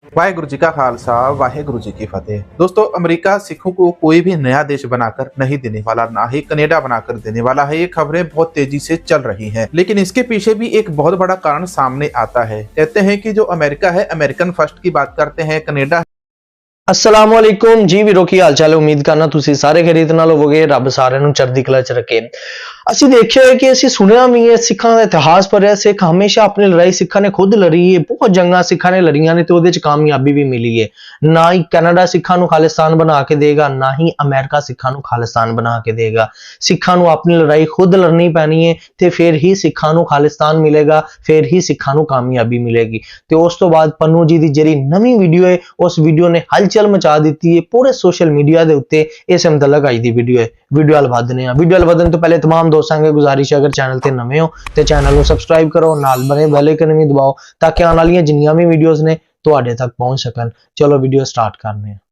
वाहेगुरु जी का खालसा वाहेगुरु जी की फतेह। दोस्तों, अमेरिका सिखों को कोई भी नया देश बनाकर नहीं देने वाला, ना ही कनाडा बनाकर देने वाला है। ये खबरें बहुत तेजी से चल रही हैं, लेकिन इसके पीछे भी एक बहुत बड़ा कारण सामने आता है। कहते हैं कि जो अमेरिका है, अमेरिकन फर्स्ट की बात करते हैं, कनाडा असलामुअलैकुम जी वीरो की हाल चाल उम्मीद करना तुसी सारे खरीद नाल होवोगे। रब सारे ਨੂੰ ਚੜ੍ਹਦੀ ਕਲਾ ਚ ਰੱਖੇ। ਅਸੀਂ ਦੇਖਿਆ ਹੈ ਕਿ ਅਸੀਂ ਸੁਣਿਆ ਵੀ ਹੈ ਸਿੱਖਾਂ ਦਾ ਇਤਿਹਾਸ ਪੜ੍ਹਿਆ, ਸਿੱਖ ਹਮੇਸ਼ਾ ਆਪਣੀ ਲੜਾਈ ਸਿੱਖਾਂ ਨੇ ਖੁਦ ਲੜੀ ਹੈ। ਬਹੁਤ ਜੰਗਾਂ ਸਿੱਖਾਂ ਨੇ ਲੜੀਆਂ ਨੇ ਤੇ ਉਹਦੇ ਚ ਕਾਮਯਾਬੀ ਵੀ ਮਿਲੀ ਹੈ। ਨਾ ਹੀ ਕੈਨੇਡਾ ਸਿੱਖਾਂ ਨੂੰ ਖਾਲਿਸਤਾਨ ਬਣਾ ਕੇ ਦੇਗਾ, ਨਾ ਹੀ ਅਮਰੀਕਾ ਸਿੱਖਾਂ ਨੂੰ ਖਾਲਿਸਤਾਨ ਬਣਾ ਕੇ ਦੇਗਾ। ਸਿੱਖਾਂ ਨੂੰ ਆਪਣੀ ਲੜਾਈ ਖੁਦ ਲੜਨੀ ਪੈਣੀ ਹੈ ਤੇ ਫਿਰ ਹੀ ਸਿੱਖਾਂ ਨੂੰ ਖਾਲਿਸਤਾਨ ਮਿਲੇਗਾ, ਫਿਰ ਹੀ ਸਿੱਖਾਂ ਨੂੰ ਕਾਮਯਾਬੀ ਮਿਲੇਗੀ। ਤੇ ਉਸ ਤੋਂ ਬਾਅਦ ਪੰਨੂ ਜੀ ਦੀ ਜਿਹੜੀ ਨਵੀਂ ਵੀਡੀਓ ਹੈ, ਉਸ ਵੀਡੀਓ ਨੇ ਹਲਚਲ मचा दी है पूरे सोशल मीडिया के उत्ते। इस मतलब आई दी वीडियो है। वीडियो वाल वधने आ। वीडियो वाल वधन तो पहले तमाम दोस्तों की गुजारिश है, अगर चैनल ते नवे हो तो चैनल को सबसक्राइब करो, नाल बने बेल आइकन भी दबाओ ताकि आने वाली जिन्नियां भी वीडियोस ने तुहाडे तक पहुंच सकन। चलो वीडियो स्टार्ट करने हैं।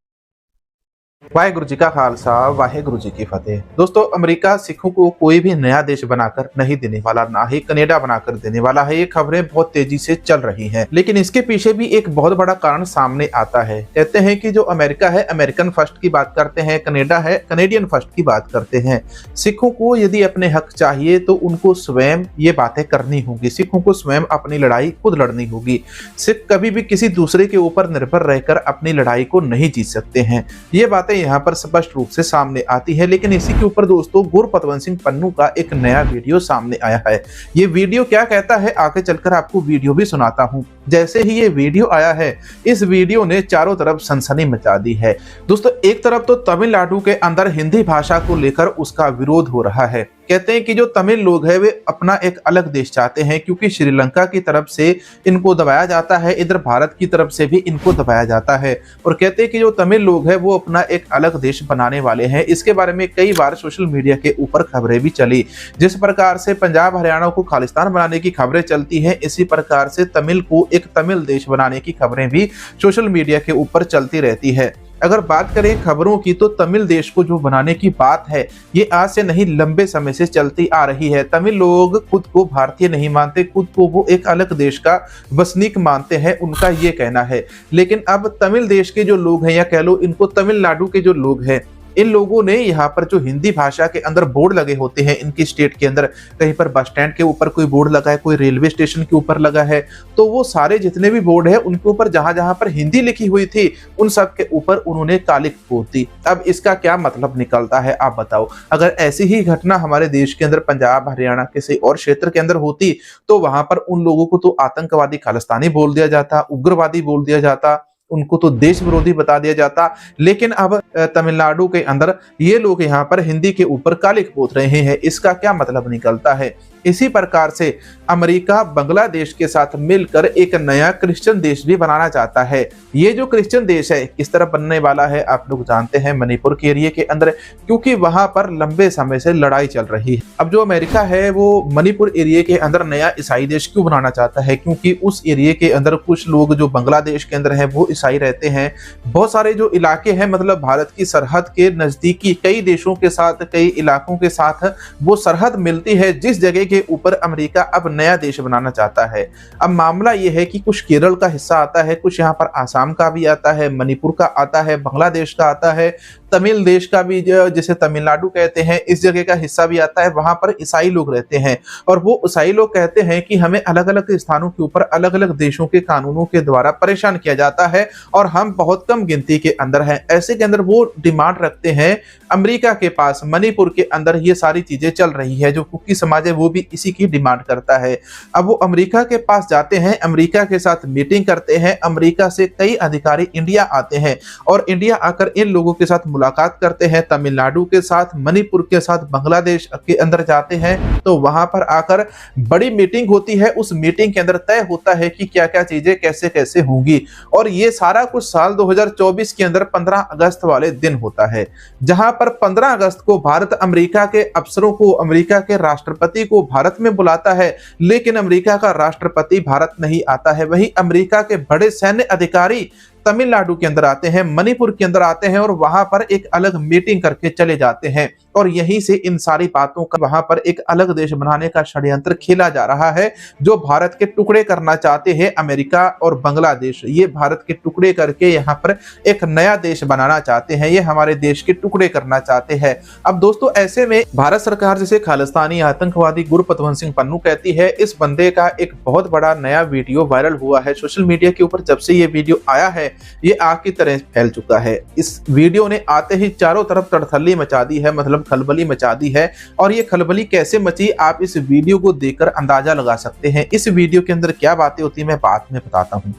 वाहेगुरु जी का खालसा वाहेगुरु जी की फतेह। दोस्तों, अमेरिका सिखों को कोई भी नया देश बनाकर नहीं देने वाला, ना ही कनाडा बनाकर देने वाला है। ये खबरें बहुत तेजी से चल रही हैं, लेकिन इसके पीछे भी एक बहुत बड़ा कारण सामने आता है। कहते हैं कि जो अमेरिका है, अमेरिकन फर्स्ट की बात करते हैं, कनाडा है, कनेडियन फर्स्ट की बात करते हैं। सिखों को यदि अपने हक चाहिए तो उनको स्वयं ये बातें करनी होगी। सिखों को स्वयं अपनी लड़ाई खुद लड़नी होगी। सिख कभी भी किसी दूसरे के ऊपर निर्भर रहकर अपनी लड़ाई को नहीं जीत सकते हैं। ये बातें यहाँ पर स्पष्ट रूप से सामने आती है। लेकिन इसी के ऊपर दोस्तों गुरपतवंत सिंह पन्नू का एक नया वीडियो सामने आया है। ये वीडियो क्या कहता है, आगे चलकर आपको वीडियो भी सुनाता हूँ। जैसे ही ये वीडियो आया है, इस वीडियो ने चारों तरफ सनसनी मचा दी है। दोस्तों, एक तरफ तो तमिलनाडु के अंदर हिंदी भाषा को लेकर उसका विरोध हो रहा है। कहते हैं कि जो तमिल लोग हैं वे अपना एक अलग देश चाहते हैं, क्योंकि श्रीलंका की तरफ से इनको दबाया जाता है, इधर भारत की तरफ से भी इनको दबाया जाता है। और कहते हैं कि जो तमिल लोग हैं वो अपना एक अलग देश बनाने वाले हैं। इसके बारे में कई बार सोशल मीडिया के ऊपर खबरें भी चली। जिस प्रकार से पंजाब हरियाणा को खालिस्तान बनाने की खबरें चलती हैं, इसी प्रकार से तमिल को एक तमिल देश बनाने की खबरें भी सोशल मीडिया के ऊपर चलती रहती है। अगर बात करें खबरों की, तो तमिल देश को जो बनाने की बात है, ये आज से नहीं लंबे समय से चलती आ रही है। तमिल लोग खुद को भारतीय नहीं मानते, खुद को वो एक अलग देश का वसनीक मानते हैं, उनका ये कहना है। लेकिन अब तमिल देश के जो लोग हैं, या कह लो इनको तमिलनाडु के जो लोग हैं, इन लोगों ने यहाँ पर जो हिंदी भाषा के अंदर बोर्ड लगे होते हैं इनकी स्टेट के अंदर, कहीं पर बस स्टैंड के ऊपर कोई बोर्ड लगा है, कोई रेलवे स्टेशन के ऊपर लगा है, तो वो सारे जितने भी बोर्ड है उनके ऊपर जहां जहां पर हिंदी लिखी हुई थी, उन सब के ऊपर उन्होंने काली पोत दी। अब इसका क्या मतलब निकलता है, आप बताओ। अगर ऐसी ही घटना हमारे देश के अंदर पंजाब हरियाणा किसी और क्षेत्र के अंदर होती, तो वहां पर उन लोगों को तो आतंकवादी खालिस्तानी बोल दिया जाता, उग्रवादी बोल दिया जाता, उनको तो देश विरोधी बता दिया जाता। लेकिन अब तमिलनाडु के अंदर ये लोग यहाँ पर हिंदी के ऊपर कालिक पोत रहे हैं। इसका क्या मतलब निकलता है? इसी प्रकार से अमेरिका बांग्लादेश के साथ मिलकर एक नया क्रिश्चियन देश भी बनाना चाहता है। ये जो क्रिश्चियन देश है किस तरह बनने वाला है, आप लोग जानते हैं, मणिपुर के एरिया के अंदर, क्योंकि वहां पर लंबे समय से लड़ाई चल रही है। अब जो अमेरिका है वो मणिपुर एरिया के अंदर नया ईसाई देश क्यों बनाना चाहता है? क्योंकि उस एरिया के अंदर कुछ लोग जो बांग्लादेश के अंदर है वो ईसाई रहते हैं। बहुत सारे जो इलाके हैं, मतलब भारत की सरहद के नजदीकी कई देशों के साथ, कई इलाकों के साथ वो सरहद मिलती है, जिस जगह के ऊपर अमेरिका अब नया देश बनाना चाहता है। अब मामला यह है कि कुछ केरल का हिस्सा आता है, कुछ यहाँ पर आसाम का भी आता है, मणिपुर का आता है, बांग्लादेश का आता है, तमिल देश का भी जिसे तमिलनाडु कहते हैं, इस जगह का हिस्सा भी आता है। वहां पर ईसाई लोग रहते हैं और वो ईसाई लोग कहते हैं कि हमें अलग अलग स्थानों के ऊपर अलग अलग देशों के कानूनों के द्वारा परेशान किया जाता है और हम बहुत कम गिनती के अंदर हैं। ऐसे के अंदर वो डिमांड रखते हैं अमेरिका के पास। मणिपुर के अंदर ये सारी चीजें चल रही है। जो कुकी समाज है वो भी इसी की डिमांड करता है। अब वो अमेरिका के पास जाते हैं, अमेरिका के साथ मीटिंग करते हैं, अमेरिका से कई अधिकारी इंडिया आते हैं और इंडिया आकर इन लोगों के साथ मुलाकात करते हैं। तमिलनाडु के साथ, मणिपुर के साथ, बांग्लादेश के अंदर जाते हैं, तो वहां पर आकर बड़ी मीटिंग होती है। उस मीटिंग के अंदर तय होता है कि क्या क्या चीजें कैसे कैसे होंगी। और ये सारा कुछ साल 2024 के अंदर 15 अगस्त वाले दिन होता है, जहां पर 15 अगस्त को भारत अमेरिका के अफसरों को, अमेरिका के राष्ट्रपति को भारत में बुलाता है, लेकिन अमेरिका का राष्ट्रपति भारत नहीं आता है। वहीं अमेरिका के बड़े सैन्य अधिकारी तमिलनाडु के अंदर आते हैं, मणिपुर के अंदर आते हैं और वहां पर एक अलग मीटिंग करके चले जाते हैं और यहीं से इन सारी बातों का वहां पर एक अलग देश बनाने का षड्यंत्र खेला जा रहा है, जो भारत के टुकड़े करना चाहते हैं अमेरिका और बांग्लादेश। ये भारत के टुकड़े करके यहाँ पर एक नया देश बनाना चाहते हैं, ये हमारे देश के टुकड़े करना चाहते हैं। अब दोस्तों ऐसे में भारत सरकार जिसे खालिस्तानी आतंकवादी गुरपतवंत सिंह पन्नू कहती है, इस बंदे का एक बहुत बड़ा नया वीडियो वायरल हुआ है सोशल मीडिया के ऊपर। जब से ये वीडियो आया है ये आग की तरह फैल चुका है। इस वीडियो ने आते ही चारों तरफ तड़तल्ली मचा दी है, मतलब खलबली मचा दी है। और ये खलबली कैसे मची आप इस वीडियो को देखकर अंदाजा लगा सकते हैं। इस वीडियो के अंदर क्या बातें होती है मैं बाद में बताता हूँ।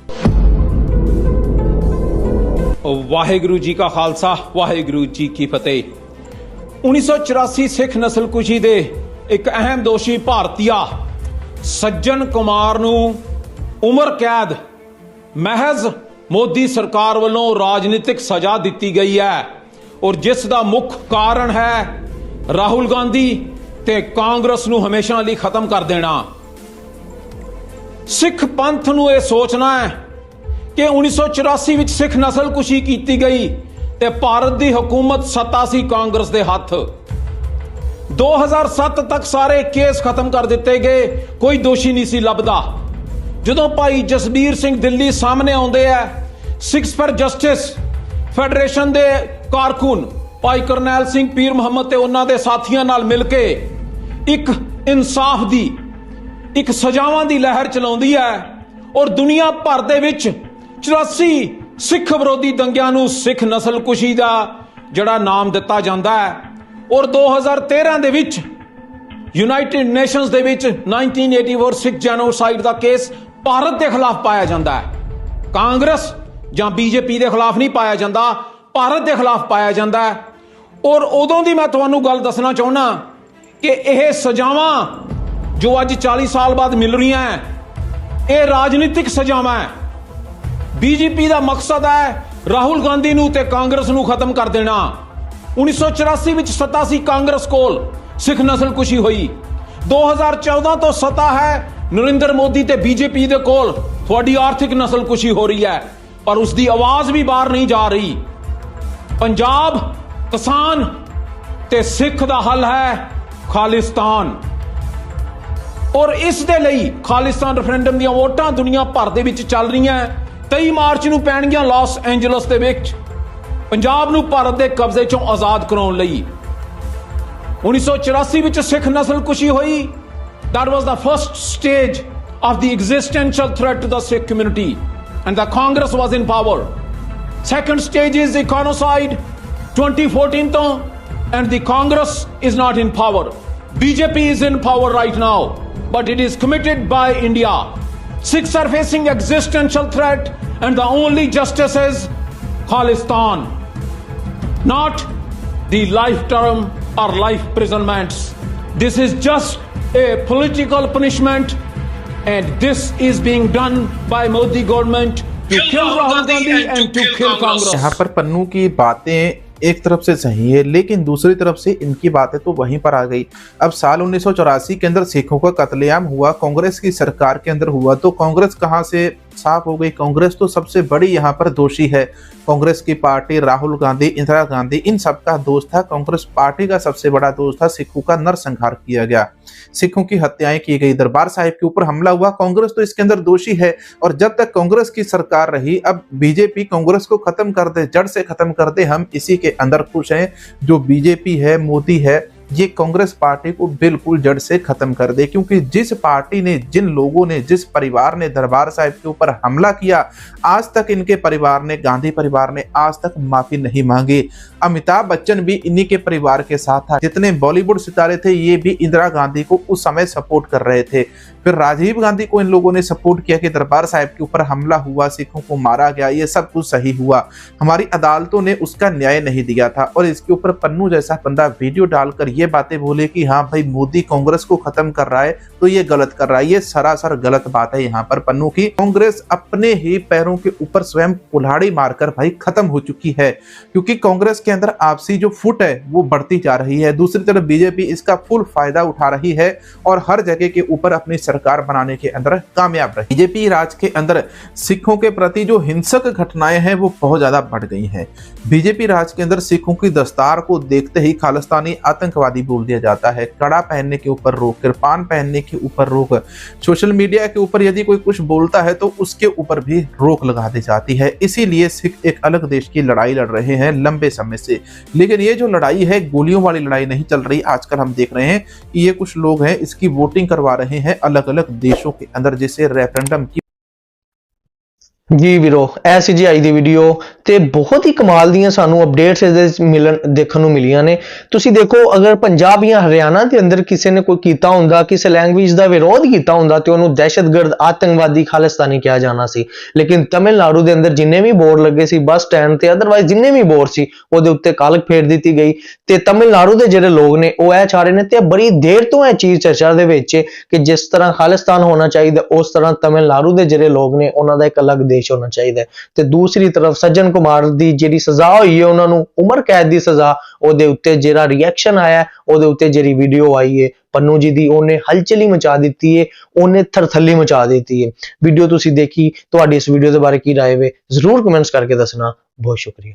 वाहेगुरु जी का खालसा वाहेगुरु जी की फतेह। 1984 सिख नस्लकुशी दे एक अहम दोषी भारतीय सज्जन कुमार नूं उम्र कैद महज मोदी सरकार वालों राजनीतिक सजा दी गई है और जिस दा मुख्य कारण है राहुल गांधी ते कांग्रेस नूं हमेशा लई खत्म कर देना। सिख पंथ नूं यह सोचना है कि 1984 विच सिख नस्लकुशी की गई ते भारत की हुकूमत सत्ता सी कांग्रेस दे हथ। 2007 तक सारे केस खत्म कर दिते गए, कोई दोषी नहीं सी लभदा। जदों भाई जसबीर सिंह दिल्ली सामने आउंदे है, सिक्स फॉर जस्टिस फेडरेशन दे कारकुन भाई करनैल सिंह पीर मुहम्मद ते उन्हां दे साथियां नाल मिल के एक इंसाफ दी एक सजावां दी लहर चलाउंदी है और दुनिया भर दे विच 84 सिख विरोधी दंगियां नूं सिख नस्लकुशी दा जड़ा नाम दिता जांदा है। और 2013 दे विच यूनाइटेड नेशंस दे विच 1984 सिख जेनोसाइड दा केस भारत के खिलाफ पाया जाता है। कांग्रेस या बीजेपी के खिलाफ नहीं पाया जाता, भारत के खिलाफ पाया जाता है। और उदों की मैं तुहानू गल दसना चाहना कि यह सजावां जो अज 40 साल बाद मिल रही हैं यह राजनीतिक सजावां है। बीजेपी का मकसद है राहुल गांधी नूं ते कांग्रेस नूं खत्म कर देना। 1984 विच सत्ता सी कांग्रेस कोल, सिख नस्लकुशी हुई। 2014 तो सत्ता है नरेंद्र मोदी ते बीजेपी दे कोल, थोड़ी आर्थिक नस्लकुशी हो रही है पर उसकी आवाज भी बाहर नहीं जा रही। पंजाब किसान ते सिख दा हल है खालिस्तान और इस दे लई खालिस्तान रेफरेंडम दियां वोटां दुनिया भर दे विच चल रही हैं। 23 मार्च नूं पैणगीआं लॉस एंजलस दे विच पंजाब नूं भारत दे कब्जे चों आजाद कराउण लई। 1984 विच सिख नस्लकुशी हुई। That was the first stage of the existential threat to the Sikh community and the Congress was in power. Second stage is econocide 2014 to, and the Congress is not in power. BJP is in power right now, but it is committed by India. Sikhs are facing existential threat and the only justice is Khalistan, not the life term or life imprisonments. This is just a political punishment and this is being done by Modi government to kill Rahul Gandhi and to kill Congress. यहाँ पर पन्नू की बातें एक तरफ से सही है लेकिन दूसरी तरफ से इनकी बातें तो वहीं पर आ गई। अब साल 1984 के अंदर सिखों का कत्लेआम हुआ, कांग्रेस की सरकार के अंदर हुआ, तो कांग्रेस कहां से साफ हो गई? कांग्रेस तो सबसे बड़ी यहाँ पर दोषी है। कांग्रेस की पार्टी, राहुल गांधी, इंदिरा गांधी, इन सबका दोस्त था। कांग्रेस पार्टी का सबसे बड़ा दोस्त था। सिखों का नरसंहार किया गया, सिखों की हत्याएं की गई, दरबार साहिब के ऊपर हमला हुआ। कांग्रेस तो इसके अंदर दोषी है और जब तक कांग्रेस की सरकार रही, अब बीजेपी कांग्रेस को खत्म कर दे, जड़ से खत्म कर दे, हम इसी के अंदर खुश हैं। जो बीजेपी है, मोदी है, ये कांग्रेस पार्टी को बिल्कुल जड़ से खत्म कर दे, क्योंकि जिस पार्टी ने, जिन लोगों ने, जिस परिवार ने दरबार साहिब के ऊपर हमला किया, आज तक इनके परिवार ने, गांधी परिवार ने आज तक माफी नहीं मांगी। अमिताभ बच्चन भी इन्हीं के परिवार के साथ था। जितने बॉलीवुड सितारे थे ये भी इंदिरा गांधी को उस समय सपोर्ट कर रहे थे। फिर राजीव गांधी को इन लोगों ने सपोर्ट किया कि दरबार साहिब के ऊपर हमला हुआ, सिखों को मारा गया, ये सब कुछ सही हुआ। हमारी अदालतों ने उसका न्याय नहीं दिया था और इसके ऊपर पन्नू जैसा बंदा वीडियो डालकर ये बातें बोले कि हाँ भाई मोदी कांग्रेस को खत्म कर रहा है, तो ये गलत कर रहा है। ये सरासर गलत बात है। यहाँ पर पन्नू की कांग्रेस अपने ही पैरों के ऊपर स्वयं कुल्हाड़ी मारकर भाई खत्म हो चुकी है, क्योंकि कांग्रेस के अंदर आपसी जो फुट है वो बढ़ती जा रही है। दूसरी तरफ बीजेपी इसका फुल फायदा उठा रही है और हर जगह के ऊपर अपनी सरकार सरकार बनाने के अंदर कामयाब रही। बीजेपी राज के अंदर सिखों के प्रति जो हिंसक घटनाएं हैं वो बहुत ज्यादा बढ़ गई हैं। बीजेपी राज के अंदर सिखों की दस्तार को देखते ही खालिस्तानी आतंकवादी बोल दिया जाता है, कड़ा पहनने के ऊपर रोक, कृपान पहनने के ऊपर रोक, सोशल मीडिया के ऊपर यदि कोई कुछ बोलता है तो उसके ऊपर भी रोक लगा दी जाती है। इसीलिए सिख एक अलग देश की लड़ाई लड़ रहे हैं लंबे समय से। लेकिन ये जो लड़ाई है गोलियों वाली लड़ाई नहीं चल रही। आजकल हम देख रहे हैं कि ये कुछ लोग हैं इसकी वोटिंग करवा रहे हैं अलग अलग देशों के अंदर, जिसे रेफरेंडम की जी ਵੀਰੋ ਐਸੀ ਜੀ ਆਈ ਦੀ ਵੀਡੀਓ ਤੇ ਬਹੁਤ ਹੀ ਕਮਾਲ ਦੀਆਂ ਸਾਨੂੰ ਅਪਡੇਟਸ ਇਹਦੇ ਵਿੱਚ ਦੇਖਣ ਨੂੰ ਮਿਲੀਆਂ ਨੇ। ਤੁਸੀਂ ਦੇਖੋ, ਅਗਰ ਪੰਜਾਬ ਜਾਂ ਹਰਿਆਣਾ ਦੇ ਅੰਦਰ ਕਿਸੇ ਨੇ ਕੋਈ ਕੀਤਾ ਹੁੰਦਾ, ਕਿਸੇ ਲੈਂਗੁਏਜ ਦਾ ਵਿਰੋਧ ਕੀਤਾ ਹੁੰਦਾ ਤੇ ਉਹਨੂੰ ਦਹਿਸ਼ਤਗਰਦ, ਆਤੰਕਵਾਦੀ, ਖਾਲਿਸਤਾਨੀ ਕਿਹਾ ਜਾਣਾ ਸੀ। ਲੇਕਿਨ ਤਮਿਲਨਾਡੂ ਦੇ ਅੰਦਰ ਜਿੰਨੇ ਵੀ ਬੋਰਡ ਲੱਗੇ ਸੀ ਬੱਸ ਸਟੈਂਡ ਤੇ, ਅਦਰਵਾਈਜ਼ ਜਿੰਨੇ ਵੀ ਬੋਰਡ ਸੀ ਉਹਦੇ ਉੱਤੇ ਕਾਲਕ ਫੇਰ ਦਿੱਤੀ ਗਈ ਤੇ ਤਮਿਲਨਾਡੂ ਦੇ ਜਿਹੜੇ ਲੋਕ ਨੇ ਉਹ ਇਹ ਚਾਹ ਰਹੇ ਨੇ ਤੇ ਬੜੀ ਦੇਰ ਤੋਂ ਇਹ ਚੀਜ਼ ਚਰਚਾ ਦੇ ਵਿੱਚ ਕਿ ਜਿਸ ਤਰ੍ਹਾਂ ਖਾਲਿਸਤਾਨ ਹੋਣਾ ਚਾਹੀਦਾ ਉਸ ਤਰ੍ਹਾਂ ਤਮਿਲਨਾਡੂ ਦੇ ਜਿਹੜੇ ਲੋਕ ਨੇ ਉਹਨਾਂ ਦਾ ਇੱਕ ਅਲੱਗ ਦੇਸ਼ ਹੋਣਾ ਚਾਹੀਦਾ। ਤੇ ਦੂਸਰੀ ਤਰਫ ਸੱਜਣ ਕੁਮਾਰ ਦੀ ਜਿਹੜੀ ਸਜ਼ਾ ਹੋਈ ਹੈ, ਉਹਨਾਂ ਨੂੰ ਉਮਰ ਕੈਦ ਦੀ ਸਜ਼ਾ, ਉਹਦੇ ਉੱਤੇ ਜਿਹੜਾ ਰਿਐਕਸ਼ਨ ਆਇਆ, ਉਹਦੇ ਉੱਤੇ ਜਿਹੜੀ ਵੀਡੀਓ ਆਈ ਹੈ ਪੰਨੂ ਜੀ ਦੀ, ਉਹਨੇ ਹਲਚਲੀ ਮਚਾ ਦਿੱਤੀ ਹੈ, ਉਹਨੇ ਥਰਥੱਲੀ ਮਚਾ ਦਿੱਤੀ ਹੈ। ਵੀਡੀਓ ਤੁਸੀਂ ਦੇਖੀ, ਤੁਹਾਡੀ ਇਸ ਵੀਡੀਓ ਦੇ ਬਾਰੇ ਕੀ ਰਾਏ ਵੇ ਜ਼ਰੂਰ ਕਮੈਂਟਸ ਕਰਕੇ ਦੱਸਣਾ। ਬਹੁਤ ਸ਼ੁਕਰੀਆ।